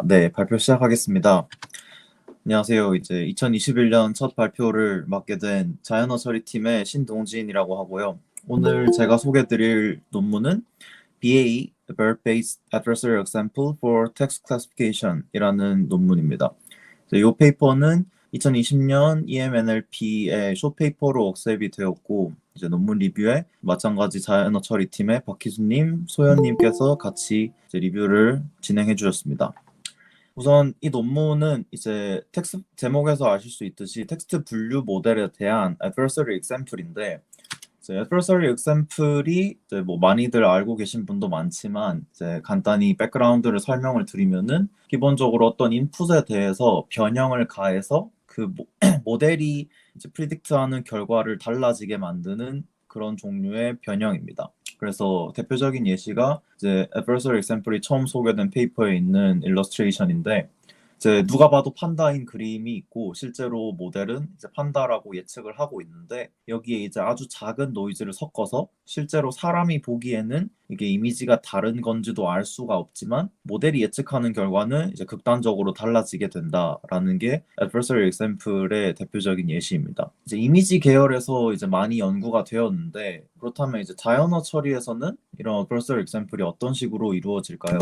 네, 발표 시작하겠습니다. 안녕하세요. 이제 2021년 첫 발표를 맡게 된 자연어 처리팀의 신동진이라고 하고요. 오늘 제가 소개드릴 논문은 BA, Bird-Based Adversarial Example for Text Classification 이라는 논문입니다. 이 페이퍼는 2020년 EMNLP의 숏페이퍼로 억셉이 되었고, 이제 논문 리뷰에 마찬가지 자연어 처리팀의 박희수님, 소연님께서 같이 이제 리뷰를 진행해 주셨습니다. 우선 이 논문은 이제 텍스트 제목에서 아실 수 있듯이 텍스트 분류 모델에 대한 adversary example인데, 이제 adversary example이 이제 뭐 많이들 알고 계신 분도 많지만, 이제 간단히 백그라운드를 설명을 드리면은 기본적으로 어떤 인풋에 대해서 변형을 가해서 그 모델이 이제 프리딕트하는 결과를 달라지게 만드는 그런 종류의 변형입니다. 그래서 대표적인 예시가 이제 adversary example이 처음 소개된 페이퍼에 있는 일러스트레이션인데, 이제 누가 봐도 판다인 그림이 있고 실제로 모델은 이제 판다라고 예측을 하고 있는데, 여기에 이제 아주 작은 노이즈를 섞어서 실제로 사람이 보기에는 이게 이미지가 다른 건지도 알 수가 없지만 모델이 예측하는 결과는 이제 극단적으로 달라지게 된다라는 게 adversary example의 대표적인 예시입니다. 이제 이미지 계열에서 이제 많이 연구가 되었는데, 그렇다면 이제 자연어 처리에서는 이런 adversary example이 어떤 식으로 이루어질까요?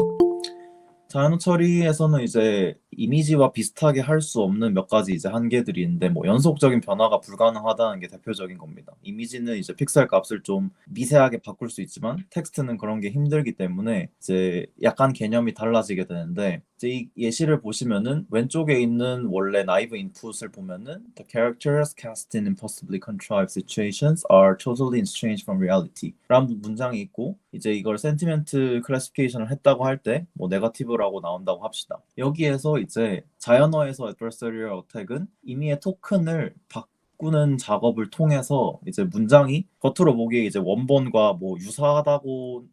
자연어 처리에서는 이제 이미지와 비슷하게 할 수 없는 몇 가지 이제 한계들이 있는데, 뭐 연속적인 변화가 불가능하다는 게 대표적인 겁니다. 이미지는 이제 픽셀 값을 좀 미세하게 바꿀 수 있지만 텍스트는 그런 게 힘들기 때문에 이제 약간 개념이 달라지게 되는데, 이제 이 예시를 보시면은 왼쪽에 있는 원래 나이브 인풋을 보면은 The characters cast in impossibly contrived situations are totally estranged from reality 라는 문장이 있고, 이제 이걸 센티멘트 클래시피케이션을 했다고 할 때 뭐 네거티브라고 나온다고 합시다. 여기에서 이제 자연어에서 adversarial attack은 임의의 토큰을 바꾸는 작업을 통해서 이제 문장이 겉으로 보기에 이제 원본과 뭐 유사하다고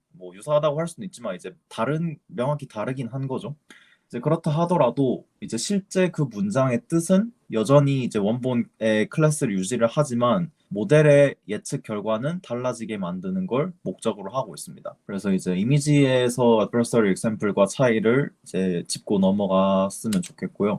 할 수는 있지만 이제 명확히 다르긴 한 거죠. 이제 그렇다 하더라도 이제 실제 그 문장의 뜻은 여전히 이제 원본의 클래스를 유지를 하지만 모델의 예측 결과는 달라지게 만드는 걸 목적으로 하고 있습니다. 그래서 이제 이미지에서 adversary example과 차이를 이제 짚고 넘어갔으면 좋겠고요.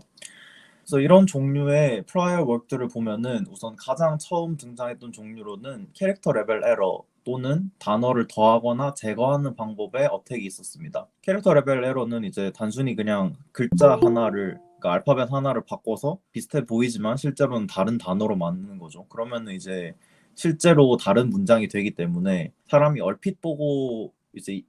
그래서 이런 종류의 prior work들을 보면은 우선 가장 처음 등장했던 종류로는 캐릭터 레벨 에러 또는 단어를 더하거나 제거하는 방법의 어택이 있었습니다. 캐릭터 레벨 에러는 이제 단순히 그냥 글자 하나를, 그러니까 알파벳 하나를 바꿔서 비슷해 보이지만 실제로는 다른 단어로 만드는 거죠. 그러면은 이제 실제로 다른 문장이 되기 때문에 사람이 얼핏 보고 이제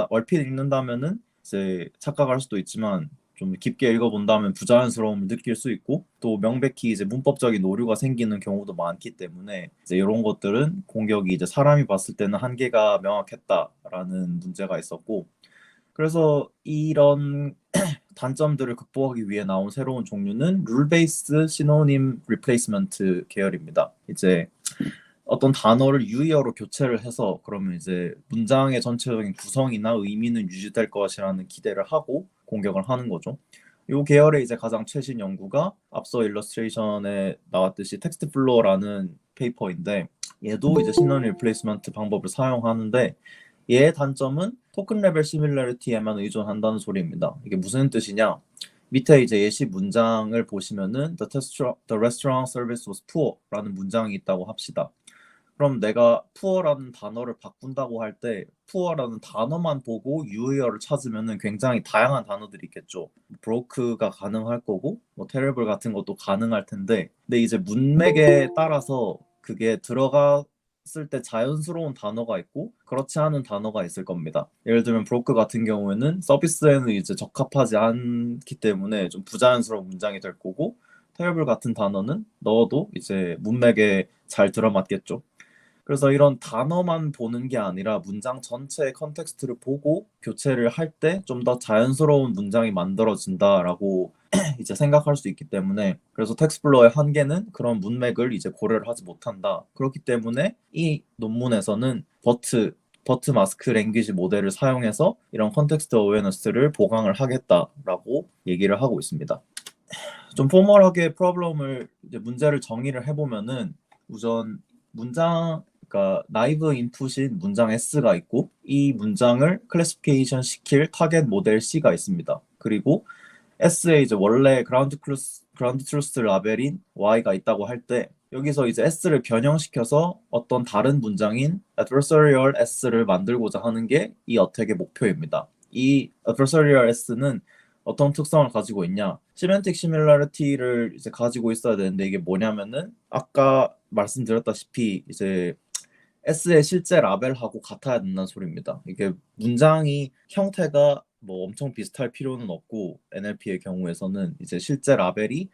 얼핏 읽는다면은 이제 착각할 수도 있지만 좀 깊게 읽어본다면 부자연스러움을 느낄 수 있고, 또 명백히 이제 문법적인 오류가 생기는 경우도 많기 때문에 이제 이런 것들은 공격이 이제 사람이 봤을 때는 한계가 명확했다라는 문제가 있었고, 그래서 이런 단점들을 극복하기 위해 나온 새로운 종류는 룰 베이스 시노님 리플레이스먼트 계열입니다. 이제 어떤 단어를 유의어로 교체를 해서 그러면 이제 문장의 전체적인 구성이나 의미는 유지될 것이라는 기대를 하고 공격을 하는 거죠. 이 계열의 이제 가장 최신 연구가 앞서 일러스트레이션에 나왔듯이 텍스트 플로어라는 페이퍼인데, 얘도 이제 시노니 리플레이스먼트 방법을 사용하는데, 얘의 단점은 토큰 레벨 시밀러리티에만 의존한다는 소리입니다. 이게 무슨 뜻이냐? 밑에 이제 예시 문장을 보시면은 the restaurant service was poor라는 문장이 있다고 합시다. 그럼 내가 puor라는 단어를 바꾼다고 할 때 puor라는 단어만 보고 유의어를 찾으면은 굉장히 다양한 단어들이 있겠죠. broke가 가능할 거고 뭐 terrible 같은 것도 가능할 텐데, 근데 이제 문맥에 따라서 그게 들어갔을 때 자연스러운 단어가 있고 그렇지 않은 단어가 있을 겁니다. 예를 들면 broke 같은 경우에는 서비스에는 이제 적합하지 않기 때문에 좀 부자연스러운 문장이 될 거고, terrible 같은 단어는 넣어도 이제 문맥에 잘 들어맞겠죠. 그래서 이런 단어만 보는 게 아니라 문장 전체의 컨텍스트를 보고 교체를 할 때 좀 더 자연스러운 문장이 만들어진다라고 이제 생각할 수 있기 때문에, 그래서 텍스플로어의 한계는 그런 문맥을 이제 고려를 하지 못한다. 그렇기 때문에 이 논문에서는 버트 마스크 랭귀지 모델을 사용해서 이런 컨텍스트 어웨어너스를 보강을 하겠다라고 얘기를 하고 있습니다. 좀 포멀하게 문제를 정의를 해보면은, 우선 그러니까 나이브 인풋인 문장 S가 있고 이 문장을 클래시피케이션 시킬 타겟 모델 C가 있습니다. 그리고 S에 이제 원래 그라운드 트루스 라벨인 Y가 있다고 할 때 여기서 이제 S를 변형시켜서 어떤 다른 문장인 adversarial S를 만들고자 하는 게 이 어택의 목표입니다. 이 adversarial S는 어떤 특성을 가지고 있냐? 시멘틱 시밀러리티를 이제 가지고 있어야 되는데 이게 뭐냐면은 아까 말씀드렸다시피 이제 S의 실제 라벨하고 같아야 된다는 소리입니다. 이게 문장이 형태가 뭐 엄청 비슷할 필요는 없고 NLP의 경우에서는 이제 실제 라벨이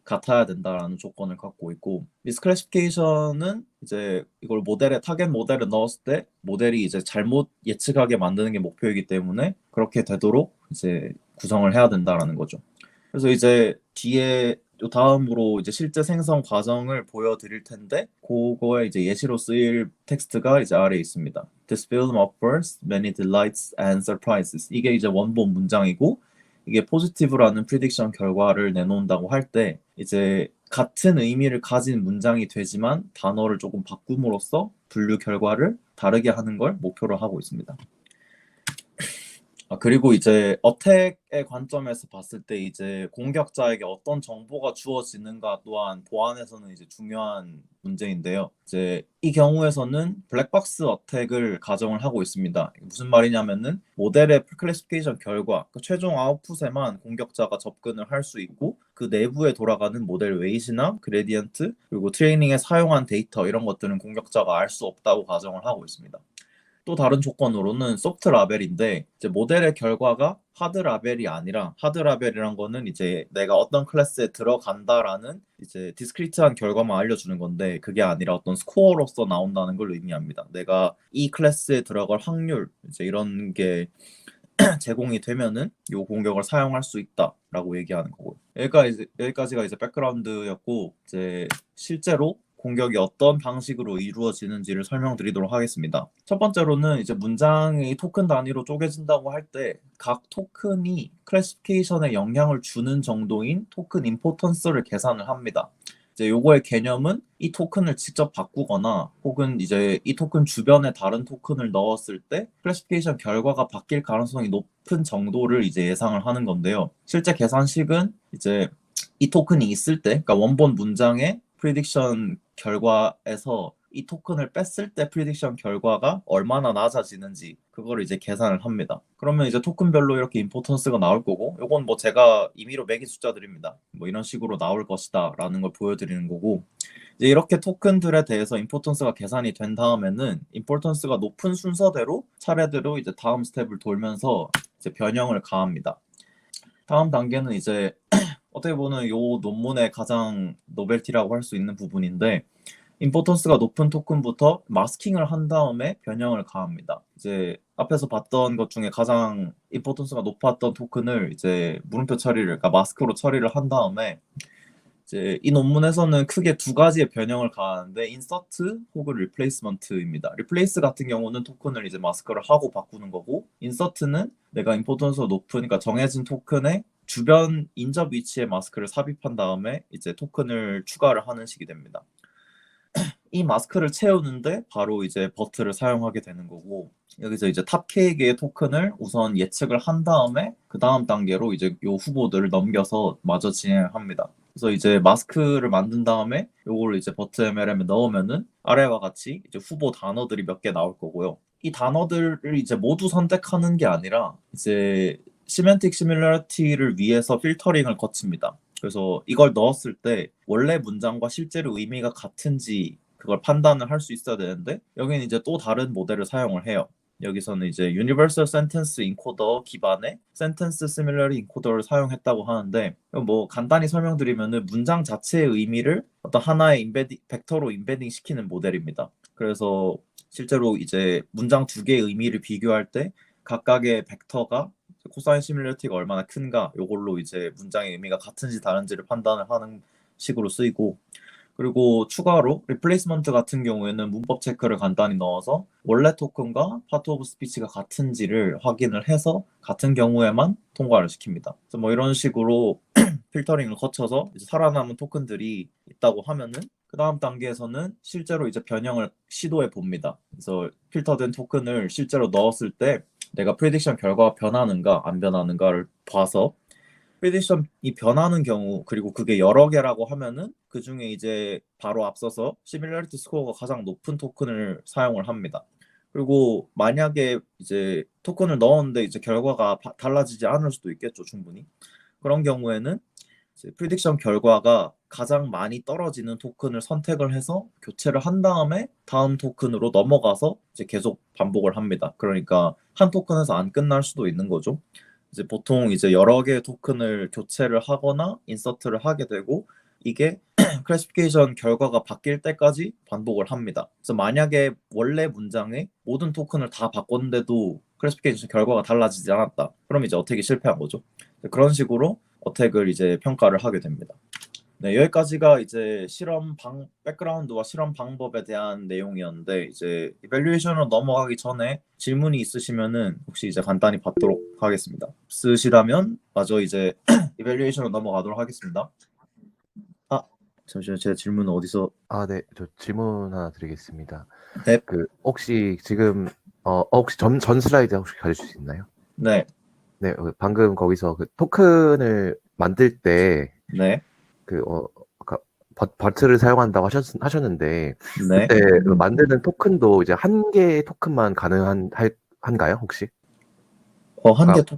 같아야 된다라는 조건을 갖고 있고 미스클래시피케이션은 이제 이걸 모델에 타겟 모델에 넣었을 때 모델이 이제 잘못 예측하게 만드는 게 목표이기 때문에 그렇게 되도록 이제 구성을 해야 된다라는 거죠. 그래서 이제 뒤에 요 다음으로 이제 실제 생성 과정을 보여드릴 텐데 그거에 이제 예시로 쓰일 텍스트가 이제 아래에 있습니다. This film offers many delights and surprises. 이게 이제 원본 문장이고 이게 포지티브라는 프리딕션 결과를 내놓는다고 할 때 이제 같은 의미를 가진 문장이 되지만 단어를 조금 바꿈으로써 분류 결과를 다르게 하는 걸 목표로 하고 있습니다. 그리고 이제 어택의 관점에서 봤을 때 이제 공격자에게 어떤 정보가 주어지는가 또한 보안에서는 이제 중요한 문제인데요. 이제 이 경우에서는 블랙박스 어택을 가정을 하고 있습니다. 무슨 말이냐면은 모델의 클래시피케이션 결과, 그 최종 아웃풋에만 공격자가 접근을 할 수 있고 그 내부에 돌아가는 모델 웨이트나 그레디언트 그리고 트레이닝에 사용한 데이터 이런 것들은 공격자가 알 수 없다고 가정을 하고 있습니다. 또 다른 조건으로는 소프트 라벨인데 이제 모델의 결과가 하드 라벨이 아니라 하드 라벨이란 거는 이제 내가 어떤 클래스에 들어간다라는 이제 디스크리트한 결과만 알려주는 건데 그게 아니라 어떤 스코어로서 나온다는 걸 의미합니다. 내가 이 클래스에 들어갈 확률 이제 이런 게 제공이 되면은 이 공격을 사용할 수 있다라고 얘기하는 거고 여기까지가 이제 백그라운드였고 이제 실제로 공격이 어떤 방식으로 이루어지는지를 설명드리도록 하겠습니다. 첫 번째로는 이제 문장이 토큰 단위로 쪼개진다고 할 때 각 토큰이 클래시피케이션에 영향을 주는 정도인 토큰 임포턴스를 계산을 합니다. 이제 요거의 개념은 이 토큰을 직접 바꾸거나 혹은 이제 이 토큰 주변에 다른 토큰을 넣었을 때 클래시피케이션 결과가 바뀔 가능성이 높은 정도를 이제 예상을 하는 건데요. 실제 계산식은 이제 이 토큰이 있을 때, 그러니까 원본 문장의 프리딕션 결과에서 이 토큰을 뺐을 때 프리딕션 결과가 얼마나 낮아지는지 그거를 이제 계산을 합니다. 그러면 이제 토큰별로 이렇게 임포턴스가 나올 거고 요건 뭐 제가 임의로 매긴 숫자들입니다. 뭐 이런 식으로 나올 것이다 라는 걸 보여드리는 거고 이제 이렇게 토큰들에 대해서 임포턴스가 계산이 된 다음에는 임포턴스가 높은 순서대로 차례대로 이제 다음 스텝을 돌면서 이제 변형을 가합니다. 다음 단계는 이제 어떻게 보면 요 논문의 가장 노벨티라고 할 수 있는 부분인데 임포턴스가 높은 토큰부터 마스킹을 한 다음에 변형을 가합니다. 이제 앞에서 봤던 것 중에 가장 임포턴스가 높았던 토큰을 이제 물음표 처리를, 그러니까 마스크로 처리를 한 다음에 이제 이 논문에서는 크게 두 가지의 변형을 가하는데 인서트 혹은 리플레이스먼트입니다. 리플레이스 같은 경우는 토큰을 이제 마스크를 하고 바꾸는 거고 인서트는 내가 임포턴스가 높은, 그러니까 정해진 토큰의 주변 인접 위치에 마스크를 삽입한 다음에 이제 토큰을 추가를 하는 식이 됩니다. 이 마스크를 채우는데 바로 이제 버트를 사용하게 되는 거고 여기서 이제 탑 K개의 토큰을 우선 예측을 한 다음에 그 다음 단계로 이제 요 후보들을 넘겨서 마저 진행을 합니다. 그래서 이제 마스크를 만든 다음에 요거를 이제 버트 MLM에 넣으면은 아래와 같이 이제 후보 단어들이 몇 개 나올 거고요. 이 단어들을 이제 모두 선택하는 게 아니라 이제 시멘틱 시밀러리티를 위해서 필터링을 거칩니다. 그래서 이걸 넣었을 때 원래 문장과 실제로 의미가 같은지 그걸 판단을 할 수 있어야 되는데 여기는 이제 또 다른 모델을 사용을 해요. 여기서는 이제 Universal Sentence Encoder 기반의 Sentence Similarity Encoder를 사용했다고 하는데 뭐 간단히 설명드리면은 문장 자체의 의미를 어떤 하나의 벡터로 인베딩 시키는 모델입니다. 그래서 실제로 이제 문장 두 개의 의미를 비교할 때 각각의 벡터가 코사인 시밀러리티가 얼마나 큰가 요걸로 이제 문장의 의미가 같은지 다른지를 판단을 하는 식으로 쓰이고 그리고 추가로 리플레이스먼트 같은 경우에는 문법 체크를 간단히 넣어서 원래 토큰과 파트 오브 스피치가 같은지를 확인을 해서 같은 경우에만 통과를 시킵니다. 그래서 뭐 이런 식으로 필터링을 거쳐서 이제 살아남은 토큰들이 있다고 하면은 그 다음 단계에서는 실제로 이제 변형을 시도해 봅니다. 그래서 필터된 토큰을 실제로 넣었을 때 내가 프리딕션 결과가 변하는가 안 변하는가를 봐서 프리딕션이 변하는 경우 그리고 그게 여러 개라고 하면은 그 중에 이제 바로 앞서서 시밀러리티 스코어가 가장 높은 토큰을 사용을 합니다. 그리고 만약에 이제 토큰을 넣었는데 이제 결과가 달라지지 않을 수도 있겠죠, 충분히. 그런 경우에는 이제 프리딕션 결과가 가장 많이 떨어지는 토큰을 선택을 해서 교체를 한 다음에 다음 토큰으로 넘어가서 이제 계속 반복을 합니다. 그러니까 한 토큰에서 안 끝날 수도 있는 거죠. 이제 보통 이제 여러 개의 토큰을 교체를 하거나 인서트를 하게 되고 이게 클래시피케이션 결과가 바뀔 때까지 반복을 합니다. 그래서 만약에 원래 문장에 모든 토큰을 다 바꿨는데도 클래시피케이션 결과가 달라지지 않았다. 그럼 이제 어택이 실패한 거죠. 그런 식으로 어택을 이제 평가를 하게 됩니다. 네, 여기까지가 이제 백그라운드와 실험 방법에 대한 내용이었는데 이제 이밸류에이션으로 넘어가기 전에 질문이 있으시면은 혹시 이제 간단히 받도록 하겠습니다. 없으시다면 마저 이제 이밸류에이션으로 넘어가도록 하겠습니다. 아, 잠시만요. 제 질문은 어디서? 아, 네. 저 질문 하나 드리겠습니다. 네. 혹시 지금 혹시 전 슬라이드 혹시 가주실 수 있나요? 네. 네, 방금 거기서 그 토큰을 만들 때 네. 아까 버트를 사용한다고 하셨는데 네. 그때 만드는 토큰도 이제 한 개의 토큰만 한가요, 혹시? 한 개 그러니까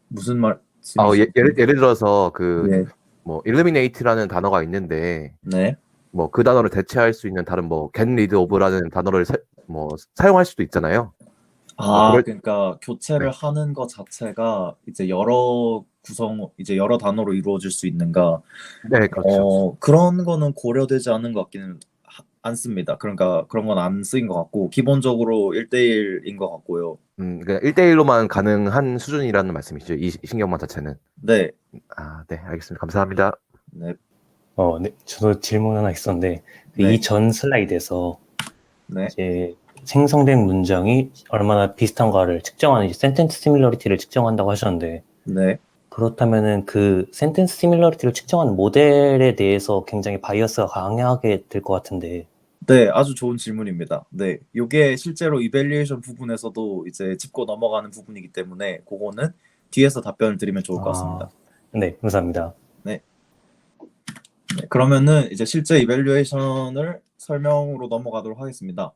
무슨 말씀이시죠? 예를 들어서 네. 뭐 illuminate라는 단어가 있는데 네. 뭐 그 단어를 대체할 수 있는 다른 뭐 get rid of라는 단어를 사용할 수도 있잖아요. 그러니까 교체를 네. 하는 것 자체가 이제 여러 단어로 이루어질 수 있는가? 네, 그렇죠. 그런 거는 고려되지 않은 것 같기는 않습니다. 그러니까 그런 건 안 쓰인 것 같고, 기본적으로 1대1인 것 같고요. 그냥 1대1로만 가능한 수준이라는 말씀이시죠, 이 신경만 자체는. 네, 네, 알겠습니다. 감사합니다. 네, 네. 저도 질문 하나 있었는데, 네, 이 전 슬라이드에서 네, 이제 생성된 문장이 얼마나 비슷한가를 측정하는 센텐스 시밀러리티를 측정한다고 하셨는데, 네. 그렇다면은 그 센텐스 시밀러리티를 측정하는 모델에 대해서 굉장히 바이어스가 강하게 될 것 같은데, 네, 아주 좋은 질문입니다. 네, 이게 실제로 이밸류에이션 부분에서도 이제 짚고 넘어가는 부분이기 때문에 그거는 뒤에서 답변을 드리면 좋을 것 같습니다. 네, 감사합니다. 네. 네, 그러면은 이제 실제 이밸류에이션을 설명으로 넘어가도록 하겠습니다.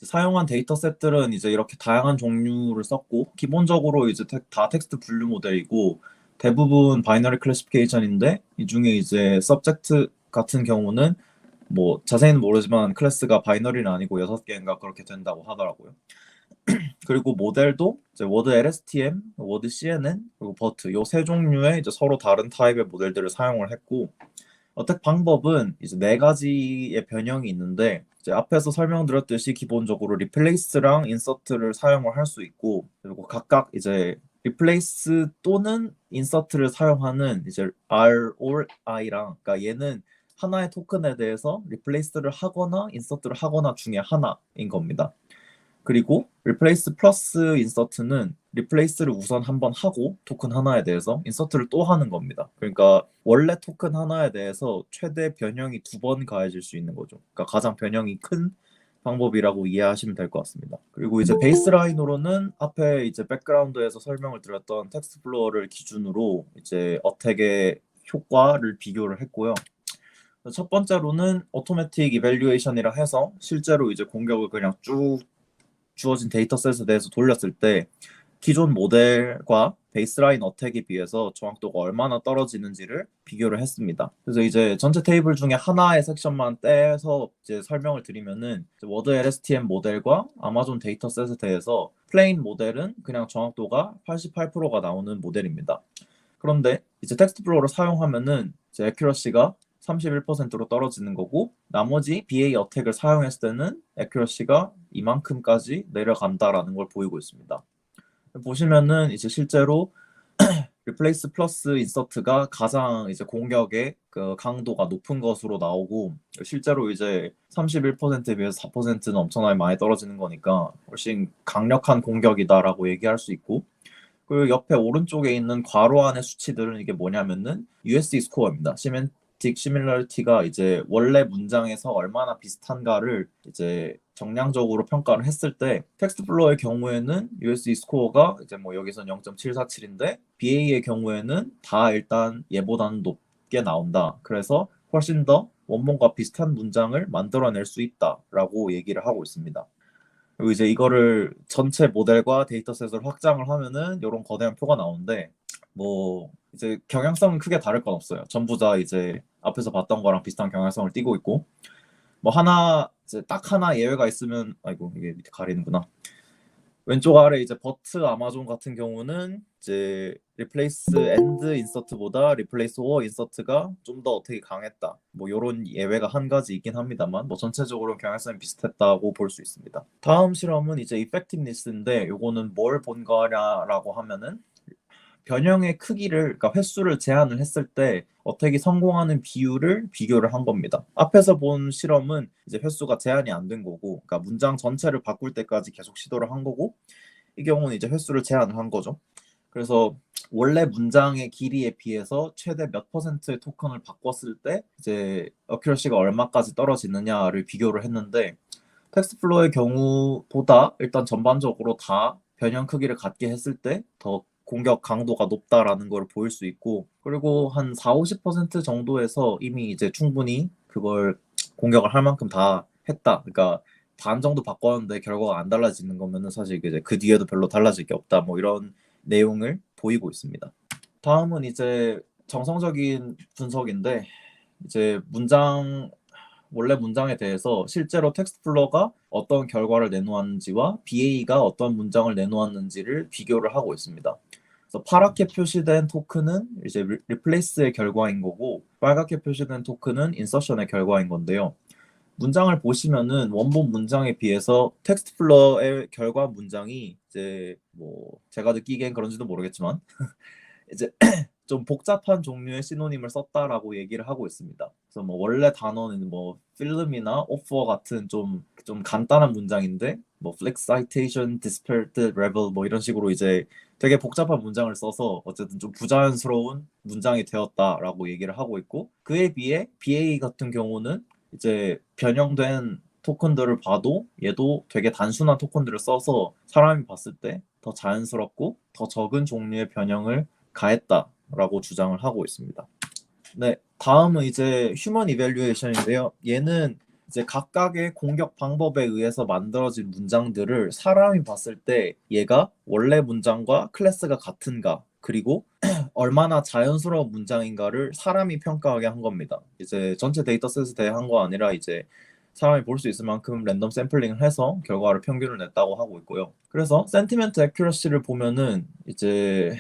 사용한 데이터셋들은 이제 이렇게 다양한 종류를 썼고 기본적으로 이제 다 텍스트 분류 모델이고 대부분 바이너리 클래시피케이션인데 이 중에 이제 서브젝트 같은 경우는 뭐 자세히는 모르지만 클래스가 바이너리는 아니고 6개인가 그렇게 된다고 하더라고요. 그리고 모델도 이제 워드 LSTM, 워드 CNN, 그리고 버트 요 세 종류의 이제 서로 다른 타입의 모델들을 사용을 했고 어택 방법은 이제 네 가지의 변형이 있는데 이제 앞에서 설명드렸듯이 기본적으로 리플레이스랑 인서트를 사용을 할 수 있고 그리고 각각 이제 리플레이스 또는 인서트를 사용하는 이제 R or I랑 그러니까 얘는 하나의 토큰에 대해서 리플레이스를 하거나 인서트를 하거나 중에 하나인 겁니다. 그리고 replace 플러스 인서트는 replace를 우선 한번 하고 토큰 하나에 대해서 인서트를 또 하는 겁니다. 그러니까 원래 토큰 하나에 대해서 최대 변형이 2번 가해질 수 있는 거죠. 그러니까 가장 변형이 큰 방법이라고 이해하시면 될 것 같습니다. 그리고 이제 베이스라인으로는 앞에 이제 백그라운드에서 설명을 드렸던 텍스트 플로어를 기준으로 이제 어택의 효과를 비교를 했고요. 첫 번째로는 오토매틱 이밸류에이션이라 해서 실제로 이제 공격을 그냥 쭉 주어진 데이터셋에 대해서 돌렸을 때 기존 모델과 베이스라인 어택에 비해서 정확도가 얼마나 떨어지는지를 비교를 했습니다. 그래서 이제 전체 테이블 중에 하나의 섹션만 떼서 이제 설명을 드리면은 워드 LSTM 모델과 아마존 데이터셋에 대해서 플레인 모델은 그냥 정확도가 88%가 나오는 모델입니다. 그런데 이제 텍스트 플로어를 사용하면은 이제 애큐러시가 31%로 떨어지는 거고 나머지 BA 어택을 사용했을 때는 애큐러시가 이만큼까지 내려간다라는 걸 보이고 있습니다. 보시면은 이제 실제로 리플레이스 플러스 인서트가 가장 이제 공격의 그 강도가 높은 것으로 나오고 실제로 이제 31%에 비해서 4%는 엄청나게 많이 떨어지는 거니까 훨씬 강력한 공격이다라고 얘기할 수 있고 그리고 옆에 오른쪽에 있는 괄호 안의 수치들은 이게 뭐냐면은 USD 스코어입니다. 시멘틱 시밀러리티가 이제 원래 문장에서 얼마나 비슷한가를 이제 정량적으로 평가를 했을 때 텍스트 플로어의 경우에는 USE 스코어가 이제 뭐 여기선 0.747인데 BA의 경우에는 다 일단 얘보다는 높게 나온다. 그래서 훨씬 더 원본과 비슷한 문장을 만들어낼 수 있다라고 얘기를 하고 있습니다. 그리고 이제 이거를 전체 모델과 데이터셋을 확장을 하면은 이런 거대한 표가 나오는데 뭐 이제 경향성은 크게 다를 건 없어요. 전부 다 이제 앞에서 봤던 거랑 비슷한 경향성을 띠고 있고 뭐 하나 이제 딱 하나 예외가 있으면 아이고 이게 밑에 가리는구나. 왼쪽 아래 이제 버트 아마존 같은 경우는 이제 replace and insert보다 replace or insert가 좀 더 어떻게 강했다. 뭐 이런 예외가 한 가지 있긴 합니다만 뭐 전체적으로 경향성이 비슷했다고 볼 수 있습니다. 다음 실험은 이제 effectiveness인데 요거는 뭘 본 거냐라고 하면은 변형의 크기를 그러니까 횟수를 제한을 했을 때 어떻게 성공하는 비율을 비교를 한 겁니다. 앞에서 본 실험은 이제 횟수가 제한이 안 된 거고, 그러니까 문장 전체를 바꿀 때까지 계속 시도를 한 거고, 이 경우는 이제 횟수를 제한을 한 거죠. 그래서 원래 문장의 길이에 비해서 최대 몇 퍼센트의 토큰을 바꿨을 때 이제 어큐러시가 얼마까지 떨어지느냐를 비교를 했는데 텍스트 플로어의 경우보다 일단 전반적으로 다 변형 크기를 갖게 했을 때 더 공격 강도가 높다라는 걸 보일 수 있고 그리고 한 4-50% 정도에서 이미 이제 충분히 그걸 공격을 할 만큼 다 했다. 그러니까 반 정도 바꿨는데 결과가 안 달라지는 거면은 사실 이제 그 뒤에도 별로 달라질 게 없다. 뭐 이런 내용을 보이고 있습니다. 다음은 이제 정성적인 분석인데 이제 원래 문장에 대해서 실제로 텍스트 플로어가 어떤 결과를 내놓았는지와 BA가 어떤 문장을 내놓았는지를 비교를 하고 있습니다. 그래서 파랗게 표시된 토큰은 이제 replace의 결과인 거고 빨갛게 표시된 토큰은 insertion의 결과인 건데요. 문장을 보시면은 원본 문장에 비해서 텍스트 플로어의 결과 문장이 이제 뭐 제가 느끼기엔 그런지도 모르겠지만 이제 좀 복잡한 종류의 시노님을 썼다라고 얘기를 하고 있습니다. 그래서 뭐 원래 단어는 뭐 필름이나 오퍼 같은 좀 간단한 문장인데 뭐 flex citation, disparate rebel 뭐 이런 식으로 이제 되게 복잡한 문장을 써서 어쨌든 좀 부자연스러운 문장이 되었다라고 얘기를 하고 있고 그에 비해 BA 같은 경우는 이제 변형된 토큰들을 봐도 얘도 되게 단순한 토큰들을 써서 사람이 봤을 때 더 자연스럽고 더 적은 종류의 변형을 가했다라고 주장을 하고 있습니다. 네, 다음은 이제 휴먼 이밸류에이션인데요. 얘는 이제 각각의 공격 방법에 의해서 만들어진 문장들을 사람이 봤을 때 얘가 원래 문장과 클래스가 같은가 그리고 얼마나 자연스러운 문장인가를 사람이 평가하게 한 겁니다. 이제 전체 데이터셋에 대한 거 아니라 이제 사람이 볼 수 있을 만큼 랜덤 샘플링을 해서 결과를 평균을 냈다고 하고 있고요. 그래서 센티멘트 애큐러시를 보면은 이제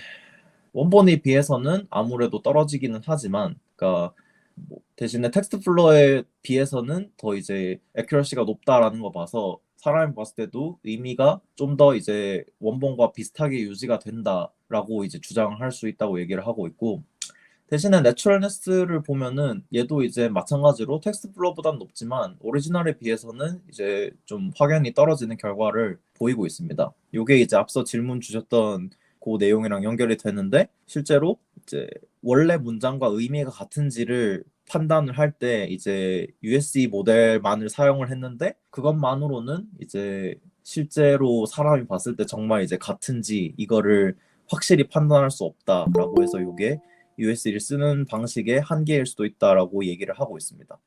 원본에 비해서는 아무래도 떨어지기는 하지만, 그러니까 뭐 대신에 텍스트 플로어에 비해서는 더 이제 애큐러시가 높다라는 거 봐서 사람이 봤을 때도 의미가 좀 더 이제 원본과 비슷하게 유지가 된다라고 이제 주장을 할 수 있다고 얘기를 하고 있고 대신에 내추럴네스를 보면은 얘도 이제 마찬가지로 텍스트 플로어보다는 높지만 오리지널에 비해서는 이제 좀 확연히 떨어지는 결과를 보이고 있습니다. 이게 이제 앞서 질문 주셨던 그 내용이랑 연결이 되는데 실제로 이제 원래 문장과 의미가 같은지를 판단을 할 때 이제 USE 모델만을 사용을 했는데 그것만으로는 이제 실제로 사람이 봤을 때 정말 이제 같은지 이거를 확실히 판단할 수 없다라고 해서 이게 USE를 쓰는 방식의 한계일 수도 있다라고 얘기를 하고 있습니다.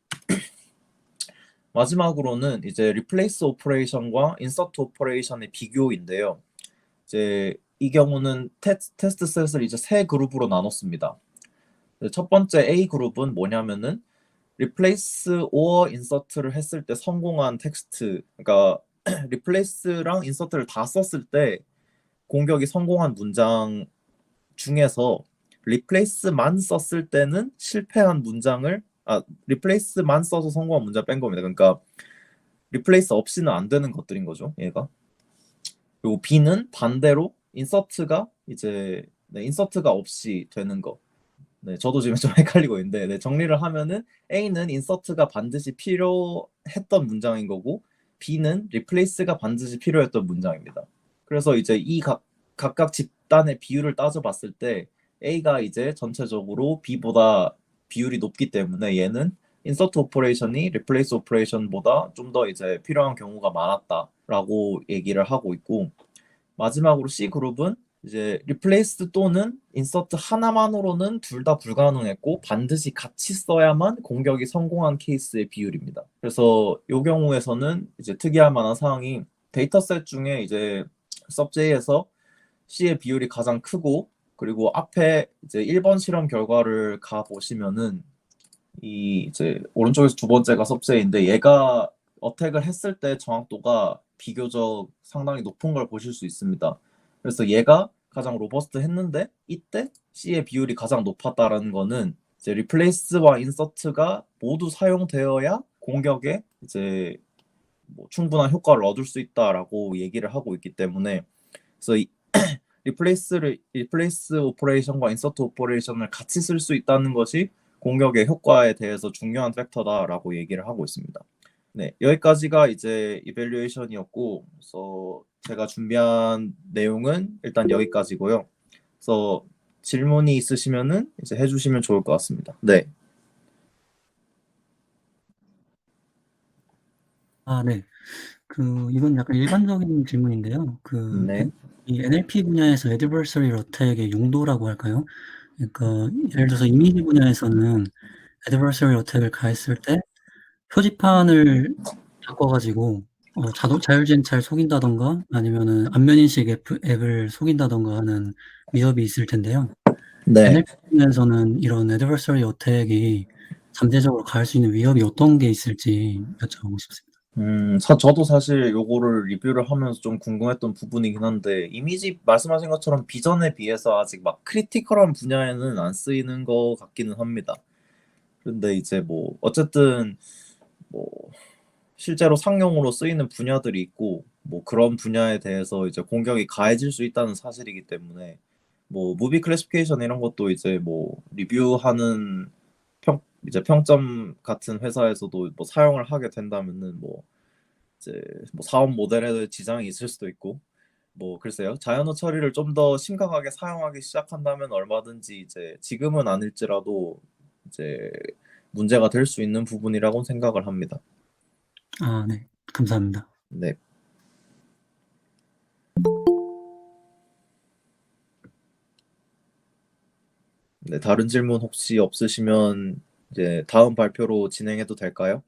마지막으로는 이제 replace operation과 insert operation의 비교인데요. 이제 이 경우는 테스트 셋을 이제 세 그룹으로 나눴습니다. 첫 번째 A 그룹은 뭐냐면은 replace or insert를 했을 때 성공한 텍스트, 그러니까 replace랑 insert를 다 썼을 때 공격이 성공한 문장 중에서 replace만 썼을 때는 실패한 문장을 replace만 써서 성공한 문장 뺀 겁니다. 그러니까 replace 없이는 안 되는 것들인 거죠, 얘가. 그리고 B는 반대로 insert가 이제 insert가 없이 되는 거. 네, 저도 지금 좀 헷갈리고 있는데 네, 정리를 하면은 A는 insert가 반드시 필요했던 문장인 거고 B는 replace가 반드시 필요했던 문장입니다. 그래서 이제 이 각각 집단의 비율을 따져봤을 때 A가 이제 전체적으로 B보다 비율이 높기 때문에 얘는 인서트 오퍼레이션이 리플레이스 오퍼레이션보다 좀 더 이제 필요한 경우가 많았다라고 얘기를 하고 있고, 마지막으로 C 그룹은 이제 리플레이스 또는 인서트 하나만으로는 둘 다 불가능했고 반드시 같이 써야만 공격이 성공한 케이스의 비율입니다. 그래서 이 경우에서는 이제 특이할 만한 사항이 데이터셋 중에 이제 SUBJ에서 C의 비율이 가장 크고, 그리고 앞에 이제 1번 실험 결과를 가 보시면은 이 이제 오른쪽에서 두 번째가 SUBJ인데 얘가 어택을 했을 때 정확도가 비교적 상당히 높은 걸 보실 수 있습니다. 그래서 얘가 가장 로버스트 했는데 이때 C의 비율이 가장 높았다라는 거는 이제 리플레이스와 인서트가 모두 사용되어야 공격에 이제 뭐 충분한 효과를 얻을 수 있다라고 얘기를 하고 있기 때문에, 그래서 리플레이스 오퍼레이션과 인서트 오퍼레이션을 같이 쓸 수 있다는 것이 공격의 효과에 대해서 중요한 팩터다라고 얘기를 하고 있습니다. 네, 여기까지가 이제 이밸류에이션이었고, 그래서 제가 준비한 내용은 일단 여기까지고요. 그래서 질문이 있으시면은 이제 해주시면 좋을 것 같습니다. 네. 네. 이건 약간 일반적인 질문인데요. 네. 이 NLP 분야에서 Adversarial Attack의 용도라고 할까요? 그러니까 예를 들어서 이미지 분야에서는 Adversarial Attack을 가했을 때 표지판을 바꿔가지고 자율주행차를 속인다던가 아니면은 안면인식 앱을 속인다던가 하는 위협이 있을 텐데요. 네. NLP 분야에서는 이런 Adversarial Attack이 잠재적으로 가할 수 있는 위협이 어떤 게 있을지 여쭤보고 싶습니다. 저도 사실 요거를 리뷰를 하면서 좀 궁금했던 부분이긴 한데, 이미지 말씀하신 것처럼 비전에 비해서 아직 막 크리티컬한 분야에는 안 쓰이는 것 같기는 합니다. 근데 이제 뭐 어쨌든 뭐 실제로 상용으로 쓰이는 분야들이 있고, 뭐 그런 분야에 대해서 이제 공격이 가해질 수 있다는 사실이기 때문에, 뭐 무비 클래시피케이션 이런 것도 이제 뭐 리뷰하는 이제 평점 같은 회사에서도 뭐 사용을 하게 된다면은 뭐 이제 뭐 사업 모델에 지장이 있을 수도 있고, 뭐 글쎄요, 자연어 처리를 좀 더 심각하게 사용하기 시작한다면 얼마든지 이제 지금은 아닐지라도 이제 문제가 될 수 있는 부분이라고 생각을 합니다. 네. 감사합니다. 네. 네, 다른 질문 혹시 없으시면 이제 다음 발표로 진행해도 될까요?